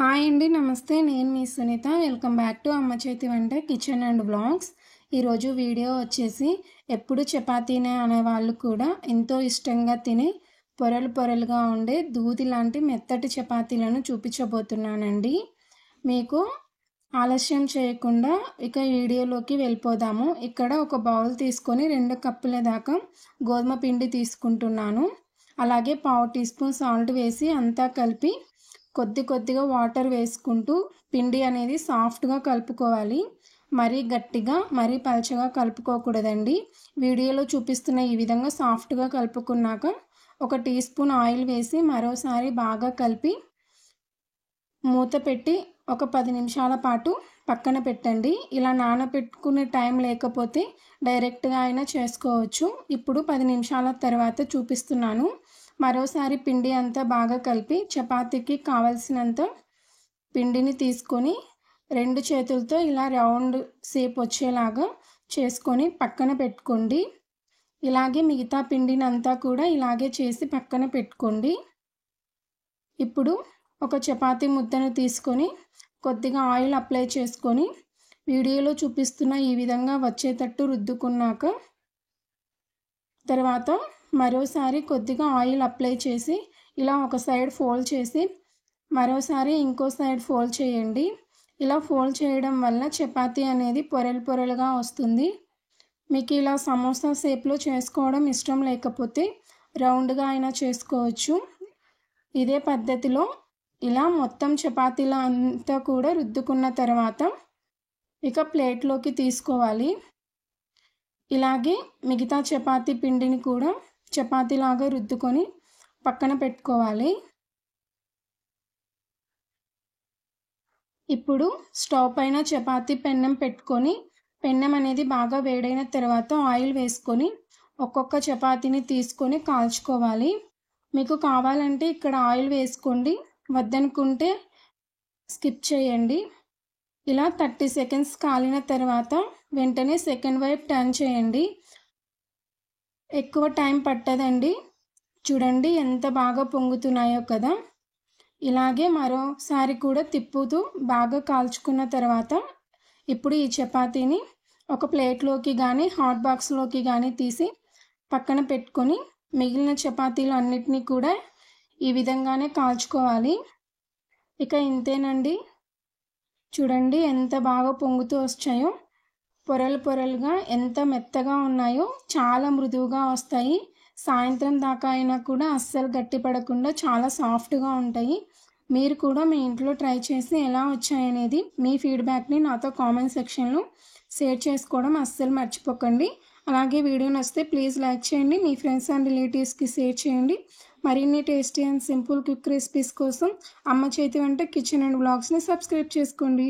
Hi అండి, నమస్తే. నేను మీ సునీత. వెల్కమ్ బ్యాక్ టు అమ్మ చేతి వంట కిచెన్ అండ్ బ్లాగ్స్. ఈరోజు వీడియో వచ్చేసి ఎప్పుడు చపాతీనే అనేవాళ్ళు కూడా ఎంతో ఇష్టంగా తినే పొరలు పొరలుగా ఉండే దూది లాంటి మెత్తటి చపాతీలను చూపించబోతున్నానండి. మీకు ఆలస్యం చేయకుండా ఇక వీడియోలోకి వెళ్ళిపోదాము. ఇక్కడ ఒక బౌల్ తీసుకొని 2 కప్పుల దాకా గోధుమ పిండి తీసుకుంటున్నాను. అలాగే 1/2 టీ స్పూన్ సాల్ట్ వేసి అంతా కలిపి కొద్దిగా వాటర్ వేసుకుంటూ పిండి అనేది సాఫ్ట్గా కలుపుకోవాలి. మరీ గట్టిగా మరీ పలచగా కలుపుకోకూడదండి. వీడియోలో చూపిస్తున్న ఈ విధంగా సాఫ్ట్గా కలుపుకున్నాక 1 టీ స్పూన్ ఆయిల్ వేసి మరోసారి బాగా కలిపి మూత పెట్టి ఒక 10 నిమిషాల పాటు పక్కన పెట్టండి. ఇలా నానబెట్టుకునే టైం లేకపోతే డైరెక్ట్గా అయినా చేసుకోవచ్చు. ఇప్పుడు 10 నిమిషాల తర్వాత చూపిస్తున్నాను. మరోసారి పిండి అంతా బాగా కలిపి చపాతీకి కావలసినంత పిండిని తీసుకొని 2 చేతులతో ఇలా రౌండ్ షేప్ వచ్చేలాగా చేసుకొని పక్కన పెట్టుకోండి. ఇలాగే మిగతా పిండిని అంతా కూడా ఇలాగే చేసి పక్కన పెట్టుకోండి. ఇప్పుడు ఒక చపాతీ ముద్దను తీసుకొని కొద్దిగా ఆయిల్ అప్లై చేసుకొని వీడియోలో చూపిస్తున్న ఈ విధంగా వచ్చేటట్టు రుద్దుకున్నాక తర్వాత మరోసారి కొద్దిగా ఆయిల్ అప్లై చేసి ఇలా ఒక సైడ్ ఫోల్డ్ చేసి మరోసారి ఇంకో సైడ్ ఫోల్డ్ చేయండి. ఇలా ఫోల్డ్ చేయడం వల్ల చపాతీ అనేది పొరలు పొరలుగా వస్తుంది. మీకు ఇలా సమోసా షేప్లో చేసుకోవడం ఇష్టం లేకపోతే రౌండ్గా అయినా చేసుకోవచ్చు. ఇదే పద్ధతిలో ఇలా మొత్తం చపాతీల అంతా కూడా రుద్దుకున్న తర్వాత ఇక ప్లేట్లోకి తీసుకోవాలి. ఇలాగే మిగతా చపాతీ పిండిని కూడా చపాతీలాగా రుద్దుకొని పక్కన పెట్టుకోవాలి. ఇప్పుడు స్టవ్ పైన చపాతీ పెన్నం పెట్టుకొని పెన్నం అనేది బాగా వేడైన తర్వాత ఆయిల్ వేసుకొని ఒక్కొక్క చపాతీని తీసుకొని కాల్చుకోవాలి. మీకు కావాలంటే ఇక్కడ ఆయిల్ వేసుకోండి, వద్దనుకుంటే స్కిప్ చేయండి. ఇలా 30 సెకండ్స్ కాలిన తర్వాత వెంటనే సెకండ్ వైపు టర్న్ చేయండి. ఎక్కువ టైం పట్టదండి. చూడండి ఎంత బాగా పొంగుతున్నాయో కదా. ఇలాగే మరోసారి కూడా తిప్పుతూ బాగా కాల్చుకున్న తర్వాత ఇప్పుడు ఈ చపాతీని ఒక ప్లేట్లోకి కానీ హాట్ బాక్స్లోకి కానీ తీసి పక్కన పెట్టుకొని మిగిలిన చపాతీలు అన్నిటినీ కూడా ఈ విధంగానే కాల్చుకోవాలి. ఇక ఇంతేనండి. చూడండి ఎంత బాగా పొంగుతూ వచ్చాయో. పొరలు పొరలుగా ఎంత మెత్తగా ఉన్నాయో, చాలా మృదువుగా వస్తాయి. సాయంత్రం దాకా అయినా కూడా అస్సలు గట్టిపడకుండా చాలా సాఫ్ట్గా ఉంటాయి. మీరు కూడా మీ ఇంట్లో ట్రై చేసి ఎలా వచ్చాయనేది మీ ఫీడ్బ్యాక్ని నాతో కామెంట్ సెక్షన్లో షేర్ చేసుకోవడం అస్సలు మర్చిపోకండి. అలాగే వీడియో నచ్చితే ప్లీజ్ లైక్ చేయండి, మీ ఫ్రెండ్స్ అండ్ రిలేటివ్స్కి షేర్ చేయండి. మరిన్ని tasty and simple quick recipes కోసం అమ్మ చేతి వంట కిచెన్ అండ్ బ్లాగ్స్ని సబ్స్క్రైబ్ చేసుకోండి.